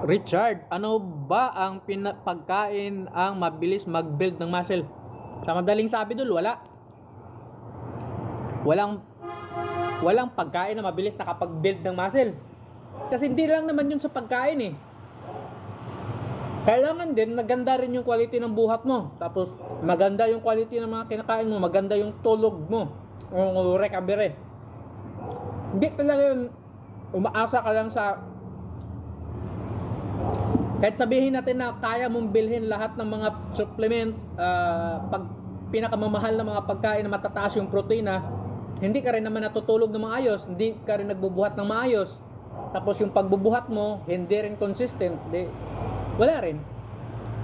Richard, ano ba ang pagkain ang mabilis mag-build ng muscle? Sa madaling sabi dul, wala. Walang walang pagkain na mabilis nakapag-build ng muscle. Kasi hindi lang naman yun sa pagkain eh. Kailangan din maganda rin yung quality ng buhat mo. Tapos maganda yung quality ng mga kinakain mo, maganda yung tulog mo. O recovery. Hindi talaga yun umaasa ka lang sa kahit sabihin natin na kaya mong bilhin lahat ng mga supplement, pag pinakamamahal na mga pagkain na matataas yung protina, hindi ka rin naman natutulog ng maayos, hindi ka rin nagbubuhat ng maayos. Tapos yung pagbubuhat mo, hindi rin consistent, wala rin.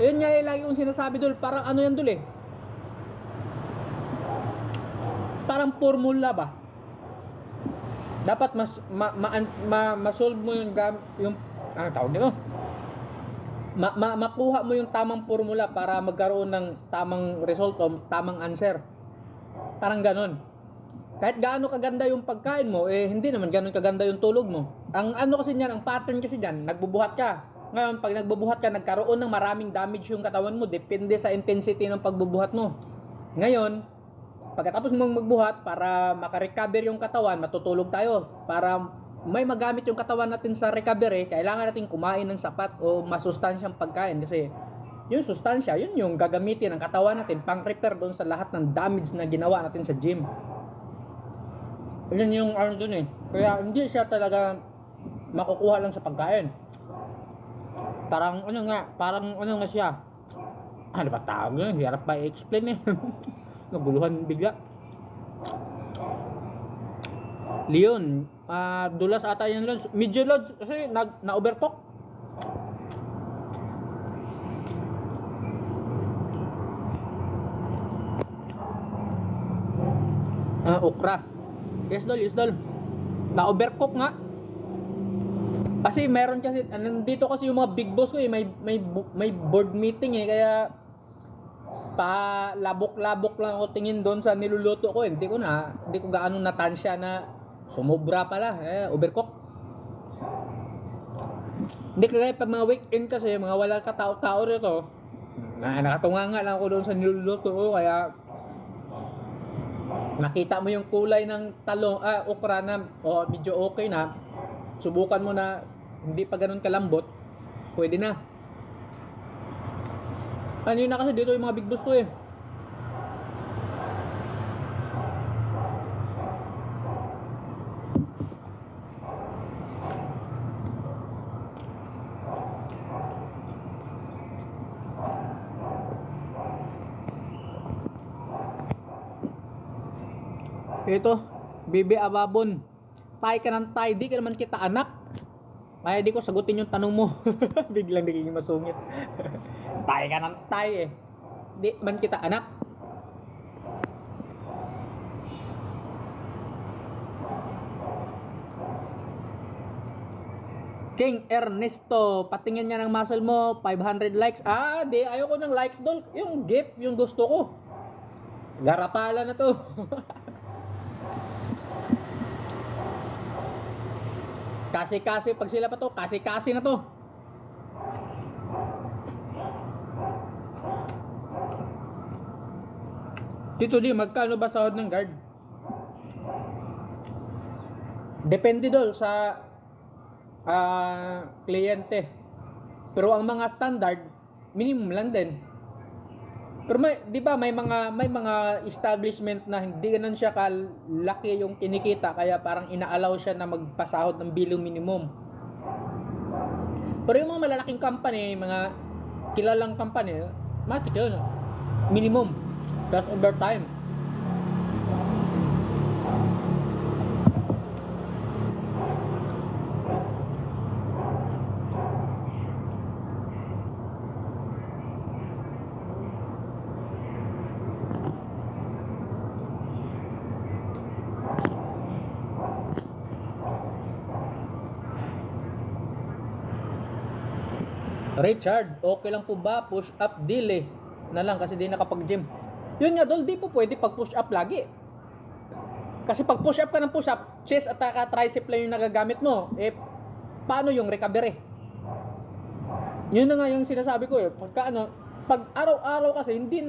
Yun nga lagi kong sinasabi dul, parang ano yan dul eh. Parang formula ba? Dapat ma-solve mo yung tawag nito. Makuha mo yung tamang formula para magkaroon ng tamang result o tamang answer. Parang ganon. Kahit gaano kaganda yung pagkain mo, hindi naman ganon kaganda yung tulog mo. Ang ano kasi niyan, ang pattern kasi diyan, nagbubuhat ka. Ngayon, pag nagbubuhat ka, nagkaroon ng maraming damage yung katawan mo, depende sa intensity ng pagbubuhat mo. Ngayon, pagkatapos mong magbuhat, para makarecover yung katawan, matutulog tayo. Para may magamit yung katawan natin sa recovery, kailangan natin kumain ng sapat o masustansyang pagkain. Kasi yung sustansya, yun yung gagamitin ng katawan natin pang-repair doon sa lahat ng damage na ginawa natin sa gym. Yun yung ano dun eh. Kaya hindi siya talaga makukuha lang sa pagkain. Parang ano nga siya. Ano ba tawag yun? Hirap pa i-explain eh. Naguluhan bigla. Leon, dulas ata yan Lods. Medyo Lods kasi na-overcook. Okra. Yes Dol. Na-overcook nga. Kasi meron kasi, nandito kasi yung mga big boss ko eh, may board meeting eh, kaya pa labok-labok lang ako tingin doon sa niluluto ko. Hindi ko gaano natansya na sumobra pala, overcook. Hindi kaya pag mga weekend kasi, mga wala katao-tao rito, nakatunga nga lang ako doon sa niluluto ko, kaya nakita mo yung kulay ng talong, okra na, medyo okay na, subukan mo na hindi pa ganun kalambot, pwede na. Ano yun na kasi dito yung mga big boss ko eh. Ito, Bibi Ababon. Tay ka ng tay, di ka naman kita anak. Kaya di ko sagutin yung tanong mo. Biglang nagiging masungit. Tay ka ng tay eh. Di man kita anak. King Ernesto, patingin niya ng muscle mo, 500 likes. Di, ayoko ng likes doon. Yung gift, yung gusto ko. Garapala na to. Kasi pag sila pa to, kasi na to. Dito di, magkano ba sahod ng guard? Depende dol sa kliyente. Pero ang mga standard, minimum lang din. Pero di ba may mga establishment na hindi ganun siya kalaki yung kinikita, kaya parang ina-allow siya na magpasahod ng below minimum. Pero yung mga malalaking company, mga kilalang company, matik yun, minimum. That's overtime. Richard, okay lang po ba push up delay na lang kasi di nakapag-gym? Yun nga dol, di po pwede pag push up lagi. Kasi pag push up ka ng push up, chest at tricep lang yung nagagamit mo. Paano yung recovery? Yun na nga yung sinasabi ko eh. Pag araw-araw kasi hindi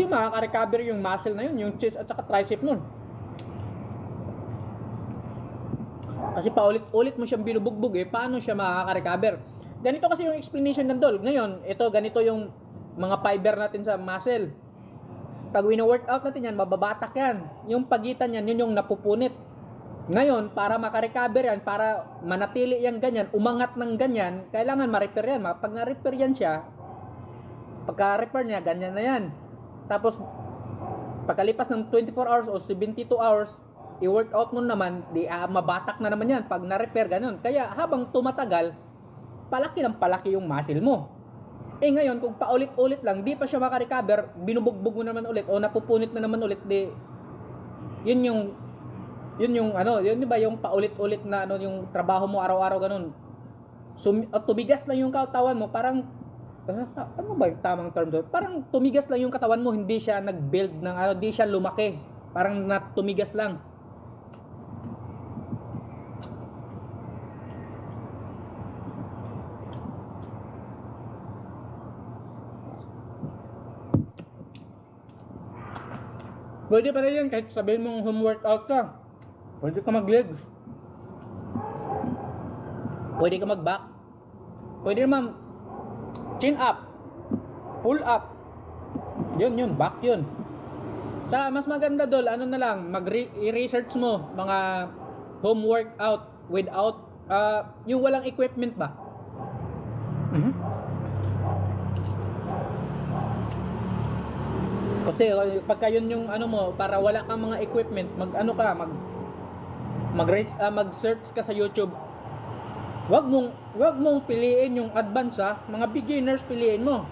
makaka-recover yung muscle na yun, yung chest at saka tricep nun. Kasi paulit-ulit mo siyang binubugbog eh, paano siya makaka-recover? Ganito kasi yung explanation ng Dol. Ngayon, ganito yung mga fiber natin sa muscle. Pag wino-workout natin yan, mababatak yan. Yung pagitan yan, yun yung napupunit. Ngayon, para makarecover yan, para manatili yan ganyan, umangat ng ganyan, kailangan ma-repair yan. Pag na-repair yan siya, pagka-repair niya, ganyan na yan. Tapos, pagkalipas ng 24 hours o 72 hours, i-workout mo naman, mabatak na naman yan. Pag na-repair, ganun. Kaya habang tumatagal, palaki ng palaki yung muscle mo. Ngayon, kung paulit-ulit lang, di pa siya makarecover, binubugbog mo naman ulit, o napupunit na naman ulit, yun di ba yung paulit-ulit na yung trabaho mo araw-araw ganun. Tumigas lang yung katawan mo, parang ano ba yung tamang term doon? Parang tumigas lang yung katawan mo, hindi siya nag-build ng hindi siya lumaki. Parang tumigas lang. Pwede pa rin yan kahit sabihin mong home workout ka. Pwede ka mag-legs. Pwede ka mag-back. Pwede naman chin up, pull up. Yun, back yun. Sa mas maganda Dol, na lang, i-research mo mga home workout without yung walang equipment ba? Kasi pagka yun yung mo, para wala kang mga equipment, mag-search ka sa YouTube. Wag mong piliin yung advance mga beginners piliin mo.